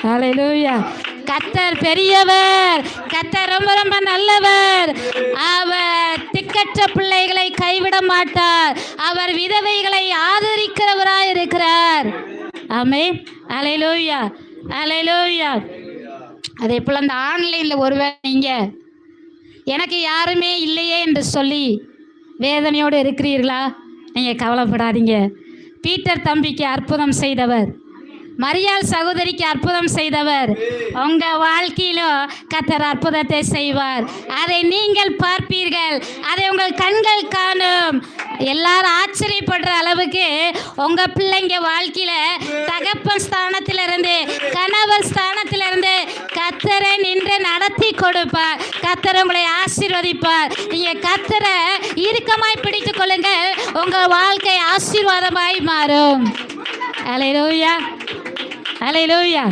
ஹல்லேலூயா. கர்த்தர் பெரியவர், கர்த்தர் ரொம்ப ரொம்ப நல்லவர். அவர் திக்கற்ற பிள்ளைகளை கைவிட மாட்டார். அவர் விதவைகளை ஆதரிக்கிறவராய் இருக்கிறார். ஆமென். ஹல்லேலூயா, ஹல்லேலூயா. அதே போல் அந்த ஆன்லைனில் ஒருவேளை நீங்கள் எனக்கு யாருமே இல்லையே என்று சொல்லி வேதனையோடு இருக்கிறீர்களா? நீங்கள் கவலைப்படாதீங்க. பீட்டர் தம்பிக்கு அற்புதம் செய்தவர், மரியாள் சகோதரிக்கு அற்புதம் செய்தவர், உங்கள் வாழ்க்கையிலும் கர்த்தர் அற்புதத்தை செய்வார். அதை நீங்கள் பார்ப்பீர்கள், அதை உங்கள் கண்கள் காணும். எல்லாரும் ஆச்சரியப்படுற அளவுக்கு உங்கள் பிள்ளைங்க வாழ்க்கையில் தகப்பன் ஸ்தானத்திலிருந்து கணவர் ஸ்தானத்திலிருந்து கர்த்தரை நின்று நடத்தி கொடுப்பார். கர்த்தர் உங்களை ஆசீர்வதிப்பார். நீங்கள் கர்த்தரை இறுக்கமாய் பிடித்துக் கொள்ளுங்கள், உங்கள் வாழ்க்கை ஆசீர்வாதமாய் மாறும். ஹல்லேலூயா, ஹல்லேலூயா.